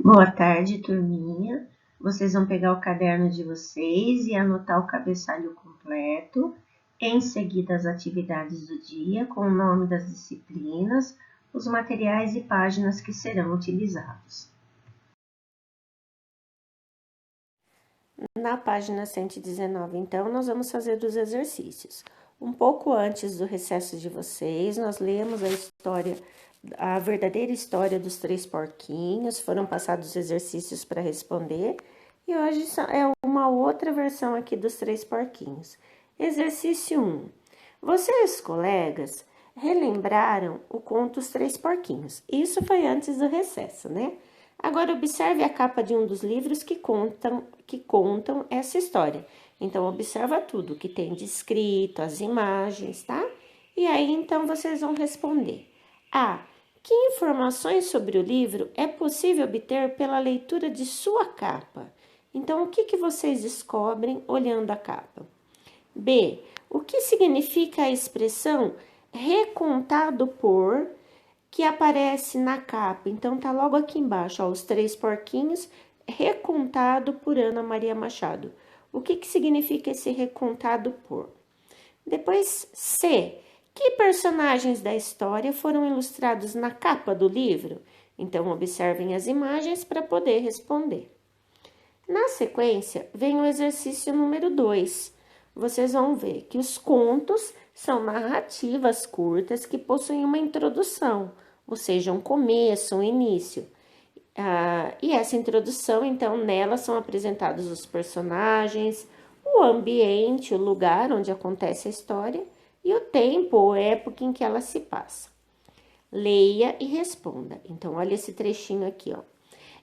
Boa tarde, turminha. Vocês vão pegar o caderno de vocês e anotar o cabeçalho completo. Em seguida, as atividades do dia, com o nome das disciplinas, os materiais e páginas que serão utilizados. Na página 119, então, nós vamos fazer os exercícios. Um pouco antes do recesso de vocês, nós lemos a verdadeira história dos 3 porquinhos, foram passados exercícios para responder, e hoje é uma outra versão aqui dos 3 porquinhos. Exercício 1. Vocês, colegas, relembraram o conto Os 3 Porquinhos. Isso foi antes do recesso, né? Agora, observe a capa de um dos livros que contam essa história. Então, observa tudo que tem descrito, as imagens, tá? E aí, então, vocês vão responder. A. Que informações sobre o livro é possível obter pela leitura de sua capa? Então, o que vocês descobrem olhando a capa? B. O que significa a expressão recontado por, que aparece na capa? Então, tá logo aqui embaixo, ó, Os 3 Porquinhos, recontado por Ana Maria Machado. O que significa esse recontado por? Depois, C. Que personagens da história foram ilustrados na capa do livro? Então, observem as imagens para poder responder. Na sequência, vem o exercício número 2. Vocês vão ver que os contos são narrativas curtas que possuem uma introdução, ou seja, um começo, um início. E essa introdução, então, nela são apresentados os personagens, o ambiente, o lugar onde acontece a história e o tempo ou época em que ela se passa. Leia e responda. Então, olha esse trechinho aqui, ó.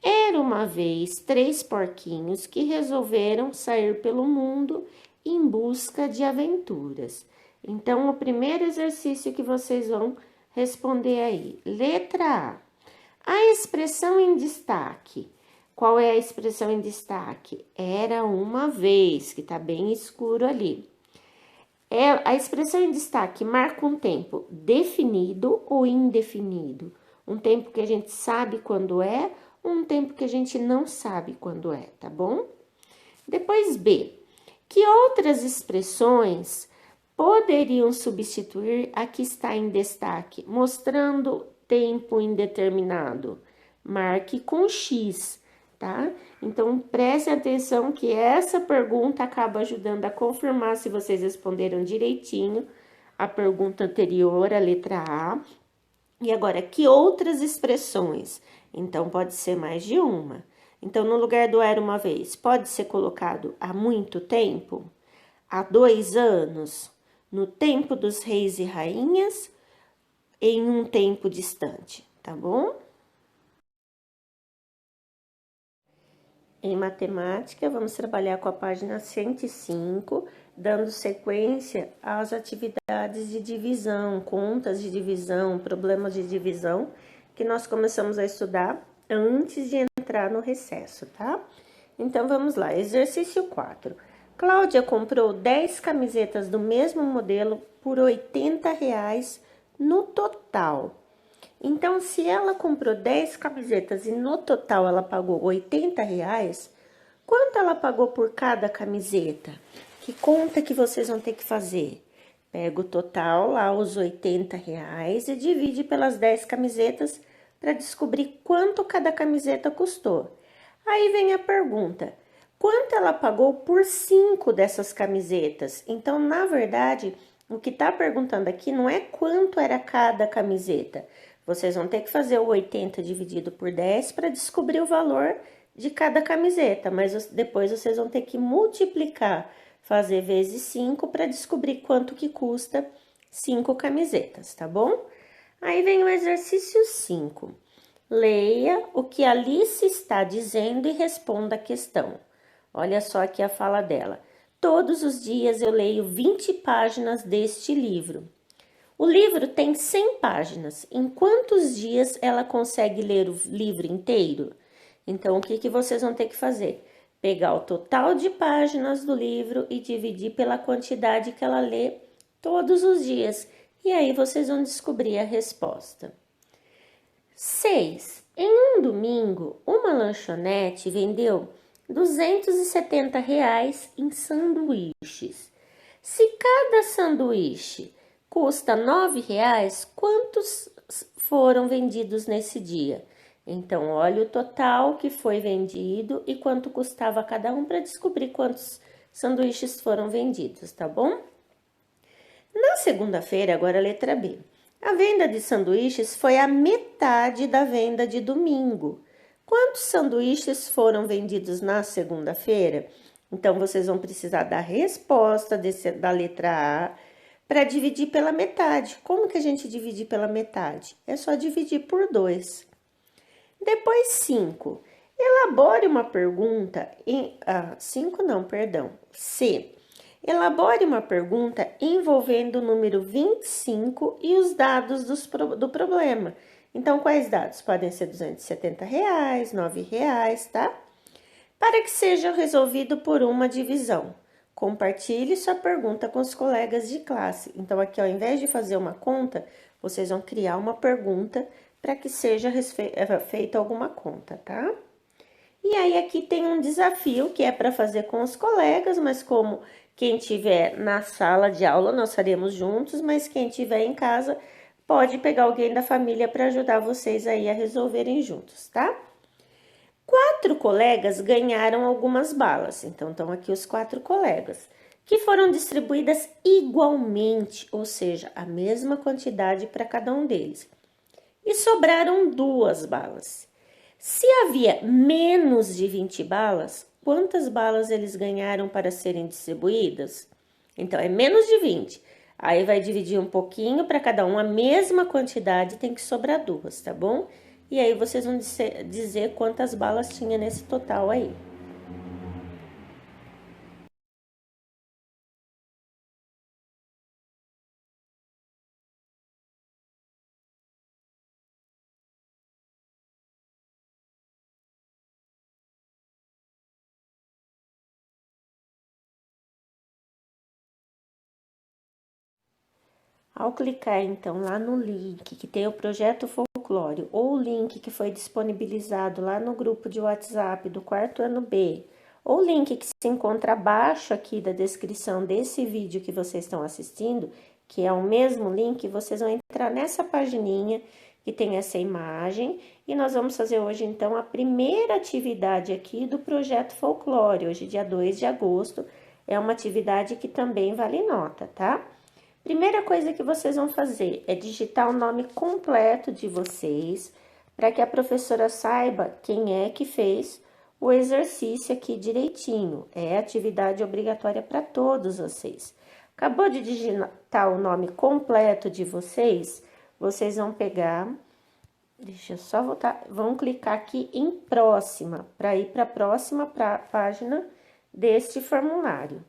Era uma vez 3 porquinhos que resolveram sair pelo mundo em busca de aventuras. Então, o primeiro exercício que vocês vão responder aí. Letra A. A expressão em destaque. Qual é a expressão em destaque? Era uma vez, que tá bem escuro ali. A expressão em destaque marca um tempo definido ou indefinido? Um tempo que a gente sabe quando é, um tempo que a gente não sabe quando é, tá bom? Depois B. Que outras expressões poderiam substituir a que está em destaque, mostrando tempo indeterminado? Marque com X, tá? Então, preste atenção que essa pergunta acaba ajudando a confirmar se vocês responderam direitinho a pergunta anterior, a letra A. E agora, que outras expressões? Então, pode ser mais de uma. Então, no lugar do era uma vez, pode ser colocado há muito tempo? Há 2 anos? No tempo dos reis e rainhas? Em um tempo distante, tá bom? Em matemática, vamos trabalhar com a página 105, dando sequência às atividades de divisão, contas de divisão, problemas de divisão, que nós começamos a estudar antes de entrar no recesso, tá? Então, vamos lá. Exercício 4. Cláudia comprou 10 camisetas do mesmo modelo por R$ 80 no total. Então, se ela comprou 10 camisetas e no total ela pagou R$ 80, quanto ela pagou por cada camiseta? Que conta que vocês vão ter que fazer? Pega o total lá, os R$ 80 e divide pelas 10 camisetas para descobrir quanto cada camiseta custou. Aí vem a pergunta: quanto ela pagou por 5 dessas camisetas? Então, na verdade, o que está perguntando aqui não é quanto era cada camiseta. Vocês vão ter que fazer o 80 dividido por 10 para descobrir o valor de cada camiseta, mas depois vocês vão ter que multiplicar, fazer vezes 5 para descobrir quanto que custa 5 camisetas, tá bom? Aí vem o exercício 5. Leia o que Alice está dizendo e responda a questão. Olha só aqui a fala dela. Todos os dias eu leio 20 páginas deste livro. O livro tem 100 páginas. Em quantos dias ela consegue ler o livro inteiro? Então, o que vocês vão ter que fazer? Pegar o total de páginas do livro e dividir pela quantidade que ela lê todos os dias. E aí vocês vão descobrir a resposta. 6. Em um domingo, uma lanchonete vendeu R$ 270 em sanduíches. Se cada sanduíche custa R$ 9, quantos foram vendidos nesse dia? Então, olha o total que foi vendido e quanto custava cada um para descobrir quantos sanduíches foram vendidos, tá bom? Na segunda-feira, agora a letra B. A venda de sanduíches foi a metade da venda de domingo. Quantos sanduíches foram vendidos na segunda-feira? Então, vocês vão precisar da resposta da letra A para dividir pela metade. Como que a gente divide pela metade? É só dividir por 2. Depois, 5. Elabore uma pergunta em... 5 não, perdão. C. Elabore uma pergunta envolvendo o número 25 e os dados do problema. Então, quais dados? Podem ser R$ 270, R$ 9, tá? Para que seja resolvido por uma divisão. Compartilhe sua pergunta com os colegas de classe. Então, aqui, ao invés de fazer uma conta, vocês vão criar uma pergunta para que seja feita alguma conta, tá? E aí, aqui tem um desafio que é para fazer com os colegas, mas como quem estiver na sala de aula, nós faremos juntos, mas quem estiver em casa, pode pegar alguém da família para ajudar vocês aí a resolverem juntos, tá? 4 colegas ganharam algumas balas, então estão aqui os 4 colegas, que foram distribuídas igualmente, ou seja, a mesma quantidade para cada um deles. E sobraram 2 balas. Se havia menos de 20 balas, quantas balas eles ganharam para serem distribuídas? Então, é menos de 20. Aí, vai dividir um pouquinho para cada um, a mesma quantidade, tem que sobrar 2, tá bom? E aí, vocês vão dizer quantas balas tinha nesse total aí. Ao clicar, então, lá no link que tem o Projeto Folclore, ou o link que foi disponibilizado lá no grupo de WhatsApp do 4º ano B, ou o link que se encontra abaixo aqui da descrição desse vídeo que vocês estão assistindo, que é o mesmo link, vocês vão entrar nessa pagininha que tem essa imagem, e nós vamos fazer hoje, então, a primeira atividade aqui do Projeto Folclore, hoje, dia 2 de agosto, é uma atividade que também vale nota, tá? Primeira coisa que vocês vão fazer é digitar o nome completo de vocês, para que a professora saiba quem é que fez o exercício aqui direitinho. É atividade obrigatória para todos vocês. Acabou de digitar o nome completo de vocês, vocês vão pegar, deixa eu só voltar, vão clicar aqui em próxima, para ir para a próxima página deste formulário.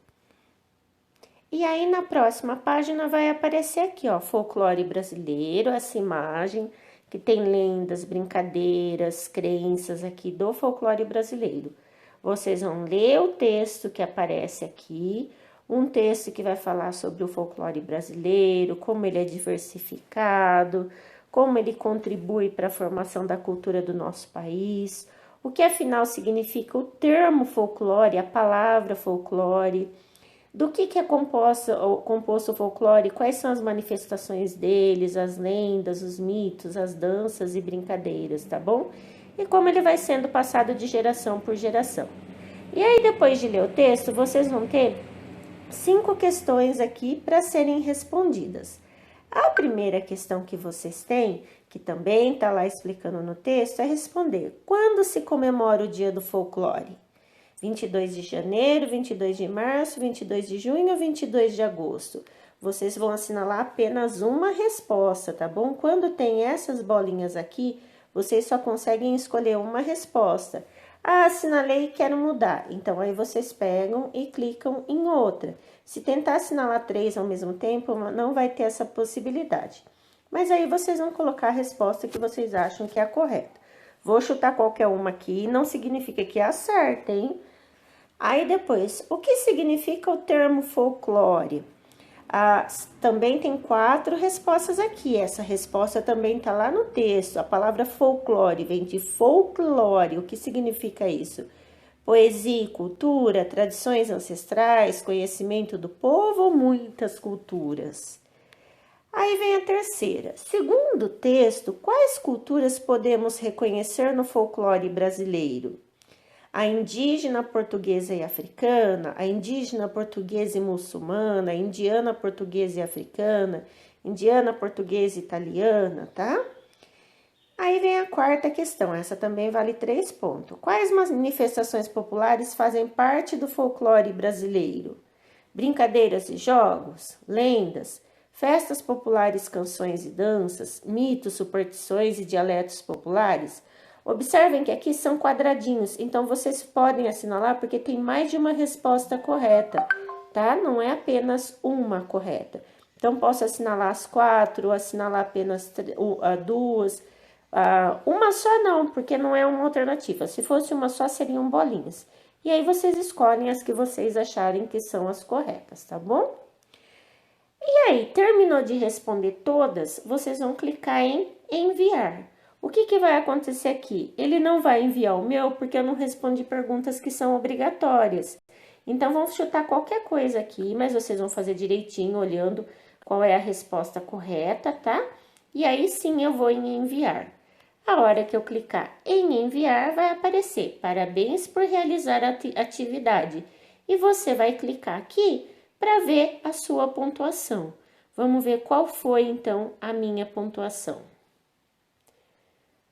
E aí, na próxima página vai aparecer aqui, ó, Folclore Brasileiro, essa imagem que tem lendas, brincadeiras, crenças aqui do folclore brasileiro. Vocês vão ler o texto que aparece aqui, um texto que vai falar sobre o folclore brasileiro, como ele é diversificado, como ele contribui para a formação da cultura do nosso país, o que afinal significa o termo folclore, a palavra folclore, do que é composto o folclore, quais são as manifestações deles, as lendas, os mitos, as danças e brincadeiras, tá bom? E como ele vai sendo passado de geração por geração. E aí, depois de ler o texto, vocês vão ter 5 questões aqui para serem respondidas. A primeira questão que vocês têm, que também está lá explicando no texto, é responder: quando se comemora o dia do folclore? 22 de janeiro, 22 de março, 22 de junho ou 22 de agosto? Vocês vão assinalar apenas uma resposta, tá bom? Quando tem essas bolinhas aqui, vocês só conseguem escolher uma resposta. Ah, assinalei e quero mudar. Então, aí vocês pegam e clicam em outra. Se tentar assinalar 3 ao mesmo tempo, não vai ter essa possibilidade. Mas aí vocês vão colocar a resposta que vocês acham que é a correta. Vou chutar qualquer uma aqui, não significa que acertem. Aí depois, o que significa o termo folclore? Também tem 4 respostas aqui. Essa resposta também está lá no texto. A palavra folclore vem de folclore. O que significa isso? Poesia e cultura, tradições ancestrais, conhecimento do povo ou muitas culturas? Aí vem a terceira. Segundo o texto, quais culturas podemos reconhecer no folclore brasileiro? A indígena portuguesa e africana, a indígena portuguesa e muçulmana, a indiana portuguesa e africana, indiana portuguesa e italiana, tá? Aí vem a quarta questão, essa também vale 3 pontos. Quais manifestações populares fazem parte do folclore brasileiro? Brincadeiras e jogos, lendas, festas populares, canções e danças, mitos, superstições e dialetos populares? Observem que aqui são quadradinhos, então vocês podem assinalar porque tem mais de uma resposta correta, tá? Não é apenas uma correta. Então, posso assinalar as 4, assinalar apenas 2. Uma só não, porque não é uma alternativa. Se fosse uma só, seriam bolinhas. E aí vocês escolhem as que vocês acharem que são as corretas, tá bom? E aí, terminou de responder todas, vocês vão clicar em enviar. O que vai acontecer aqui? Ele não vai enviar o meu porque eu não respondi perguntas que são obrigatórias. Então, vamos chutar qualquer coisa aqui, mas vocês vão fazer direitinho, olhando qual é a resposta correta, tá? E aí sim eu vou em enviar. A hora que eu clicar em enviar, vai aparecer parabéns por realizar a atividade. E você vai clicar aqui para ver a sua pontuação. Vamos ver qual foi então a minha pontuação.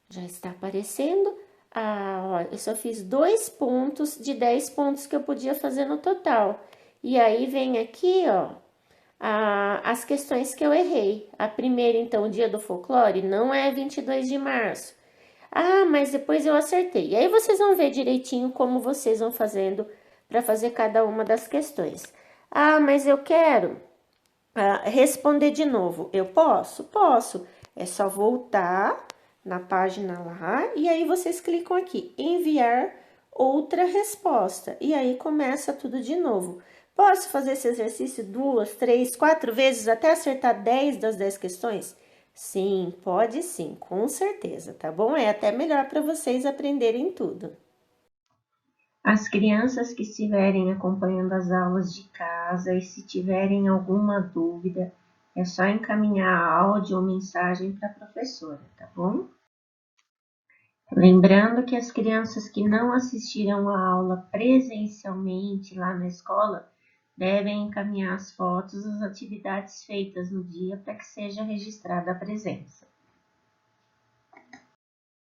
Já está aparecendo. Ó, eu só fiz 2 pontos de 10 pontos que eu podia fazer no total. E aí vem aqui, ó, as questões que eu errei. A primeira, então, o dia do folclore, não é 22 de março. Mas depois eu acertei. E aí vocês vão ver direitinho como vocês vão fazendo para fazer cada uma das questões. Mas eu quero responder de novo. Eu posso? Posso. É só voltar na página lá e aí vocês clicam aqui, enviar outra resposta. E aí começa tudo de novo. Posso fazer esse exercício 2, 3, 4 vezes até acertar 10 das 10 questões? Sim, pode sim, com certeza, tá bom? É até melhor para vocês aprenderem tudo. As crianças que estiverem acompanhando as aulas de casa e se tiverem alguma dúvida, é só encaminhar áudio ou mensagem para a professora, tá bom? Lembrando que as crianças que não assistiram a aula presencialmente lá na escola devem encaminhar as fotos das atividades feitas no dia para que seja registrada a presença.